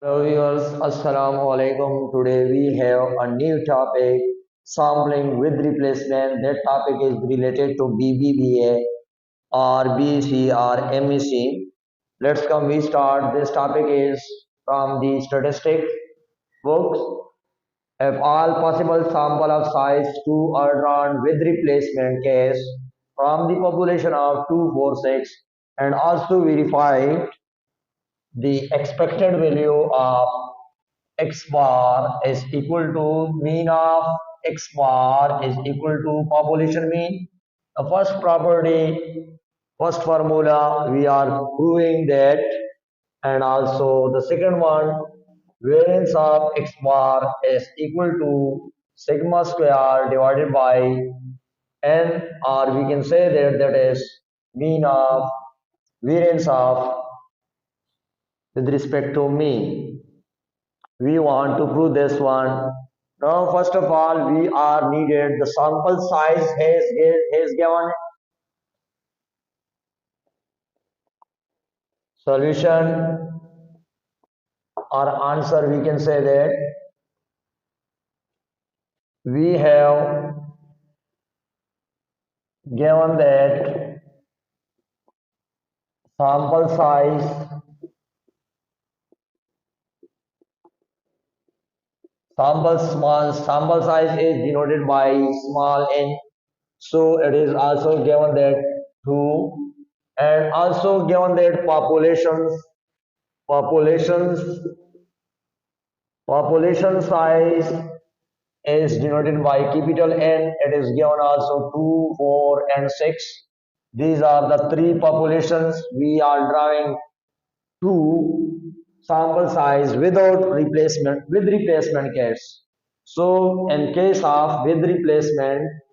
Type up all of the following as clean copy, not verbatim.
Hello viewers, Assalamu alaikum. Today we have a new topic, sampling with replacement. That topic is related to BBVA or BC or MEC. Let's come, we start. This topic is from the statistic books. If all possible sample of size 2 are drawn with replacement case from the population of 246 and also verify the expected value of x bar is equal to mean of x bar is equal to population mean. The first property, first formula, we are proving that, and also the second one, variance of x bar is equal to sigma square divided by n, or we can say that that is mean of variance of with respect to mean. We want to prove this one. Now, first of all, we are needed the sample size is given. Solution or answer, we can say that we have given that sample size sample size is denoted by small n, so it is also given that 2, and also given that populations population size is denoted by capital N. It is given also 2, 4 and 6. These are the three populations. We are drawing two sample size without replacement with replacement case. So in case of with replacement,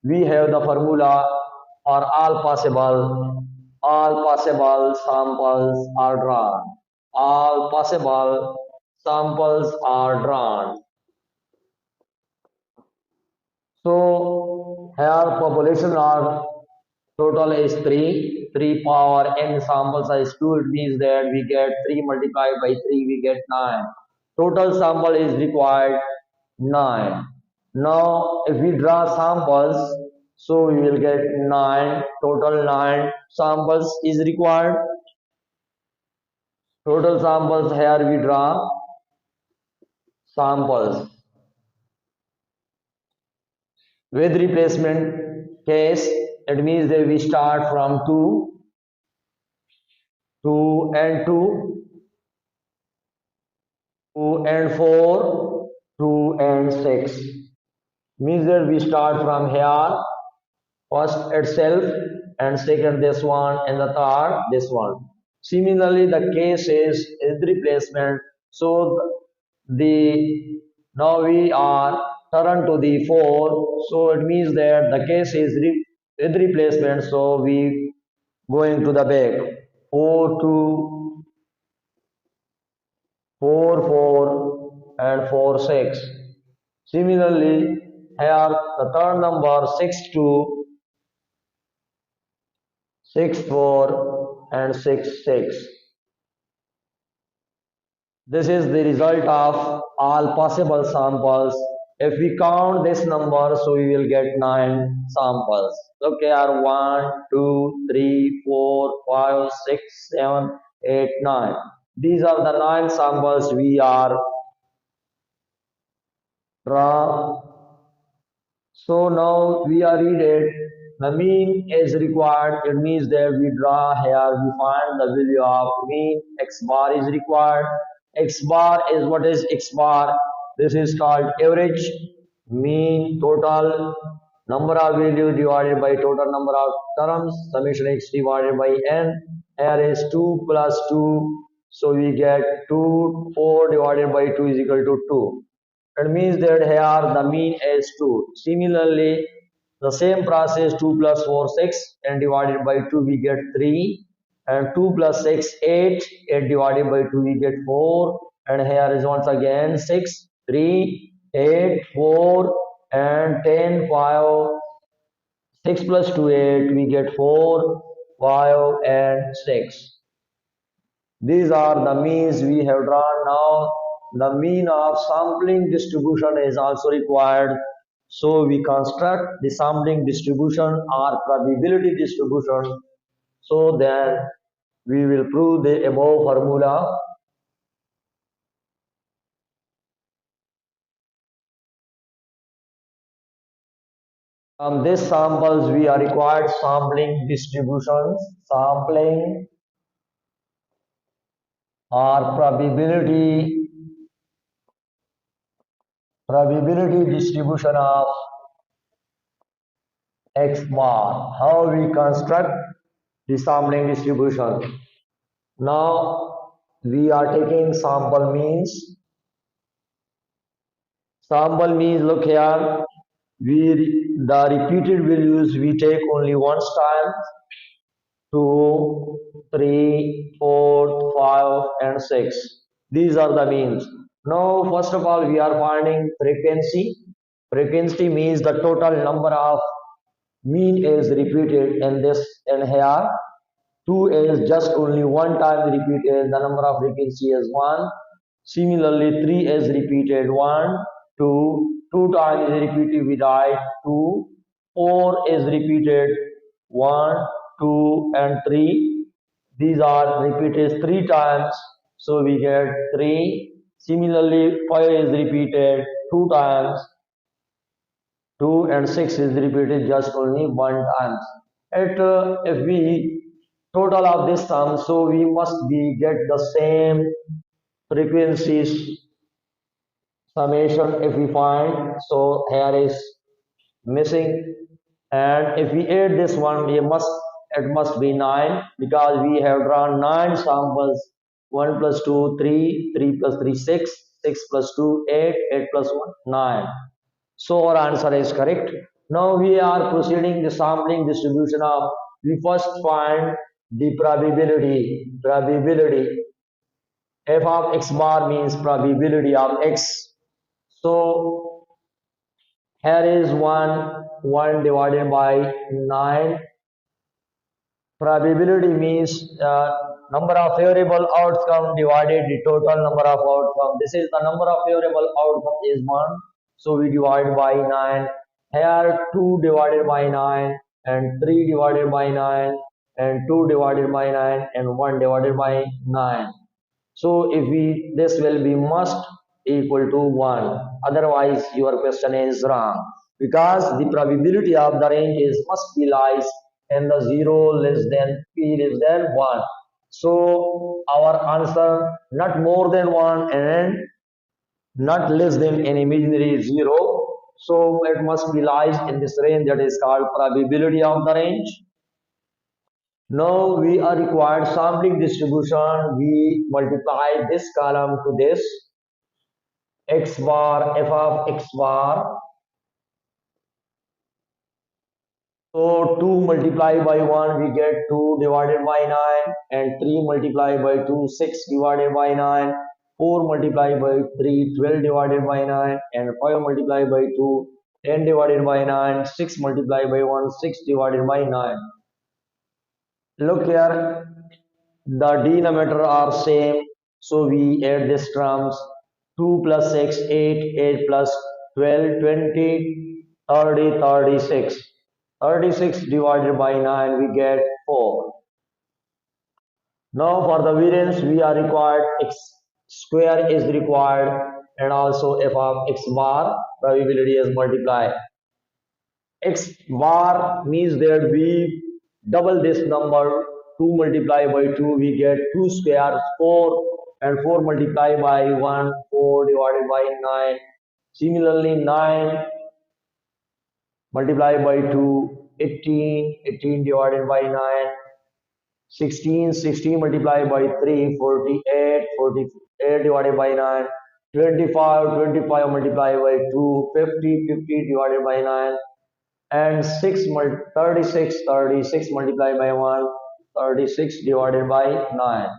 we have the formula for all possible samples are drawn. All possible samples are drawn. So here population are total is 3. 3 power n sample size 2. It means that we get 3 multiplied by 3, we get 9. Total sample is required 9. Now if we draw samples, so we will get 9. Total 9 samples is required. Total samples, here we draw samples with replacement case. It means that we start from 2 and 2, 2 and 4, 2 and 6. Means that we start from here, first itself, and second this one, and the third this one. Similarly, the case is replacement. So the now we are turn to the 4. So it means that the case is with replacement. So we going to the back. 4, 2, 4, 4 and 4, 6. Similarly, here the third number 6, 2, 6, 4 and 6, 6. This is the result of all possible samples. If we count this number, so we will get 9 samples. Look here, 1, 2, 3, 4, 5, 6, 7, 8, 9. These are the 9 samples we are draw. So now we are read it. The mean is required. It means that we draw here, we find the value of mean. X bar is required. X bar is what is X bar? This is called average, mean, total, number of value divided by total number of terms, summation x divided by n. Here is 2 plus 2. So we get 2, 4 divided by 2 is equal to 2. It means that here the mean is 2. Similarly, the same process 2 plus 4 6 and divided by 2 we get 3, and 2 plus 6 8, 8 divided by 2 we get 4, and here is once again 6 3 8 4 and 10 5, 6 plus 2 8 we get 4, 5, and 6. These are the means we have drawn. Now the mean of sampling distribution is also required. So we construct the sampling distribution or probability distribution. So then we will prove the above formula. From this samples we are required sampling distributions, sampling or probability distribution of X bar. How we construct the sampling distribution. Now we are taking sample means. Sample means, look here, the repeated values we take only once time, 2, 3, 4, 5, and 6. These are the means. Now first of all we are finding frequency. Frequency means the total number of mean is repeated in this, and here 2 is just only one time repeated, the number of frequency is 1. Similarly 3 is repeated 1, 2 times is repeated we write 2, 4 is repeated 1, 2 and 3. These are repeated 3 times, so we get 3. Similarly 5 is repeated 2 times, 2 and 6 is repeated just only one time. If we total of this sum, so we must be get the same frequencies summation if we find. So here is missing, and if we add this one, it must be 9, because we have drawn 9 samples. 1 plus 2 3, 3 plus 3 6, 6 plus 2 8, 8 plus 1 9. So our answer is correct. Now we are proceeding the sampling distribution of, we first find the probability. F of x bar means probability of x. So here is 1 divided by 9. Probability means number of favorable outcome divided the total number of outcome. This is the number of favorable outcome is 1. So we divide by 9. Here 2 divided by 9, and 3 divided by 9, and 2 divided by 9, and 1 divided by 9. So if we, this will be must equal to 1. Otherwise your question is wrong, because the probability of the range is must be lies and the 0 less than p less than 1. So our answer not more than 1 and not less than an imaginary 0. So it must be lies in this range, that is called probability of the range. Now we are required sampling distribution. We multiply this column to this x bar, f of x bar. So 2 multiplied by 1 we get 2 divided by 9, and 3 multiplied by 2 6 divided by 9, 4 multiplied by 3 12 divided by 9, and 5 multiplied by 2 10 divided by 9, 6 multiplied by 1 6 divided by 9. Look here, the denominator are same, so we add this terms. 2 plus 6 8, 8 plus 12 20, 30 36. 36 divided by 9 we get 4. Now for the variance we are required x square is required, and also f of x bar probability is multiplied. X bar means that we double this number. 2 multiplied by 2 we get 2 square 4, and 4 multiplied by 1 4 divided by 9. Similarly 9 multiplied by 2 18, 18 divided by 9. 16 16 multiplied by 3 48, 48 divided by 9. 25 25 multiplied by 2 50, 50 divided by 9. And 36 36 multiplied by 1, 36 divided by 9.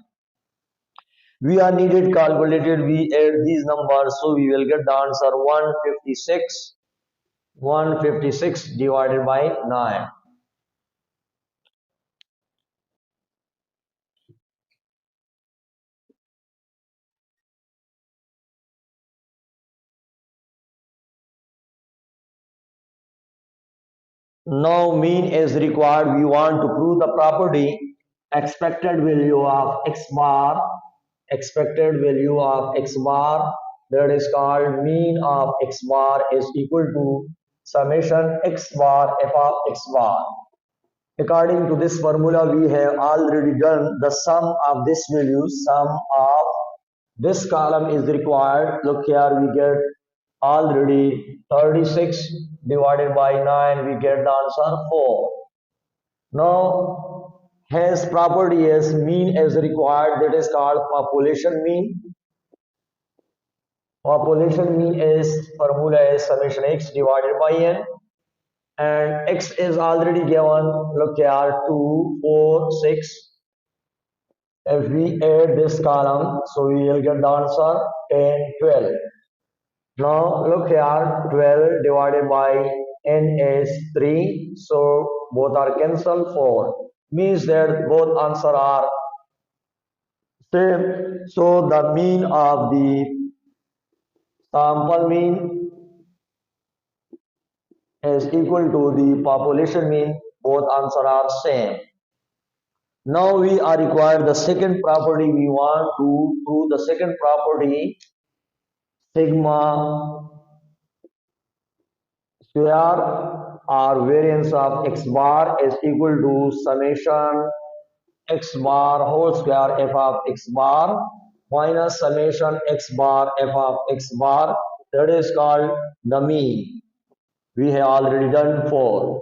We are needed calculated, we add these numbers, so we will get the answer 156. 156 divided by 9. Now mean is required. We want to prove the property expected value of x bar, expected value of x bar, that is called mean of x bar is equal to summation x bar f of x bar. According to this formula, we have already done the sum of this value. Sum of this column is required. Look here, we get already 36 divided by 9. We get the answer 4. Now, hence property is mean is required. That is called population mean. Population mean is formula is summation x divided by n. And x is already given. Look here, 2, 4, 6. If we add this column, so we will get the answer 10, 12. Now look here, 12 divided by n is 3. So both are cancelled, 4. Means that both answer are same. So the mean of the sample mean is equal to the population mean. Both answer are same. Now we are required the second property. We want to prove the second property, sigma square or variance of x bar is equal to summation x bar whole square f of x bar minus summation x bar f of x bar, that is called the mean. We have already done 4.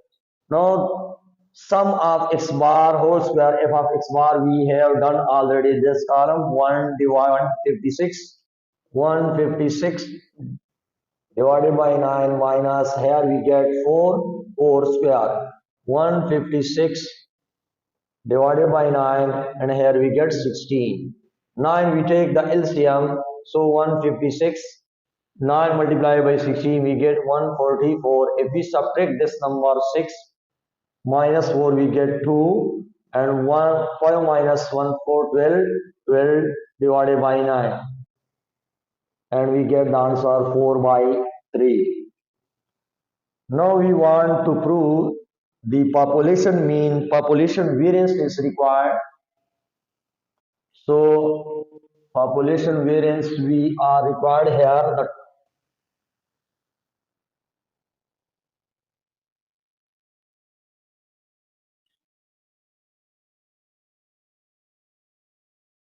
Now sum of x bar whole square f of x bar we have done already. This column 1 divided 156 divided by 9 minus here we get 4 square 156 divided by 9 and here we get 16. 9 we take the LCM, so 156, 9 multiplied by 16 we get 144. If we subtract this number 6 minus 4 we get 2 and 1 5 minus 1 4 12, 12 divided by 9 and we get the answer 4 by 3. Now we want to prove the population mean, population variance is required. So population variance we are required here. The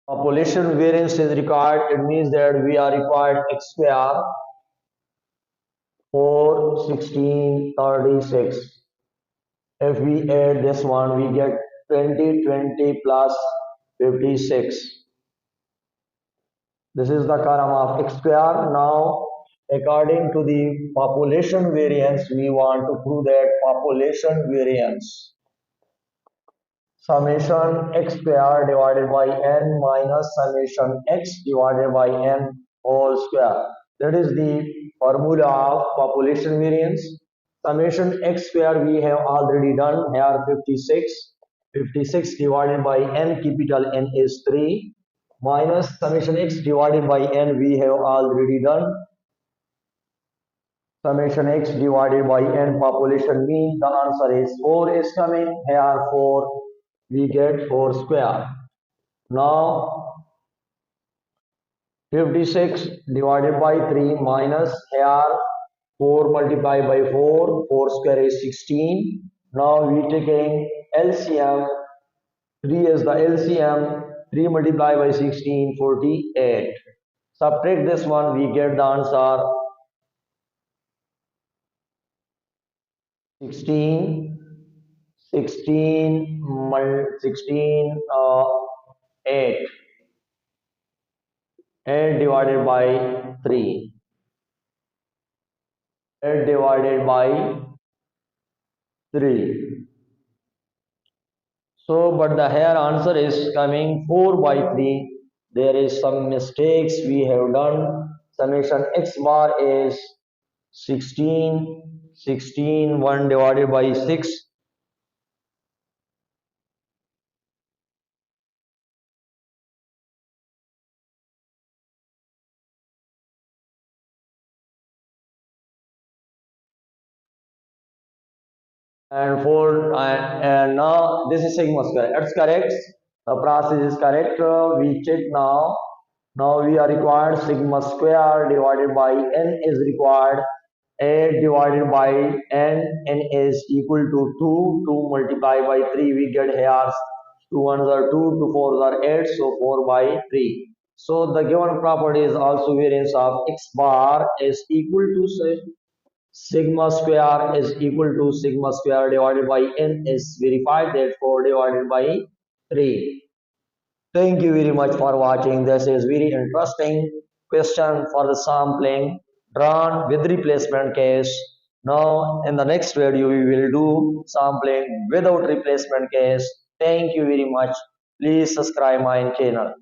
population variance is required. It means that we are required x square 4, 16, 36. If we add this one, we get 20, 20 plus 56. This is the column of x square. Now, according to the population variance, we want to prove that population variance summation x square divided by n minus summation x divided by n whole square. That is the formula of population variance. Summation x square we have already done here 56. 56 divided by n, capital N is 3, minus summation x divided by n we have already done. Summation x divided by n population mean, the answer is 4 is coming. Here 4 we get 4 square. Now 56 divided by 3 minus here 4 multiplied by 4, 4 square is 16. Now we taking LCM, 3 is the LCM, 3 multiplied by 16, 48. Subtract this one, we get the answer 16, 16, 16, 8, 8 divided by 3, 8 divided by 3. So, but the here answer is coming 4 by 3. There is some mistakes we have done. Summation x bar is 16, 16, 1 divided by 6. and 4 and now this is sigma square. That's correct. The process is correct. We check now. Now we are required sigma square divided by n is required. 8 divided by n is equal to 2. 2 multiplied by 3 we get here. 2 ones are 2, 2 fours are 8, so 4 by 3. So the given property is also variance of x bar is equal to say sigma square is equal to sigma square divided by n is verified, therefore divided by 3. Thank you very much for watching. This is very interesting question for the sampling drawn with replacement case. Now in the next video we will do sampling without replacement case. Thank you very much. Please subscribe my channel.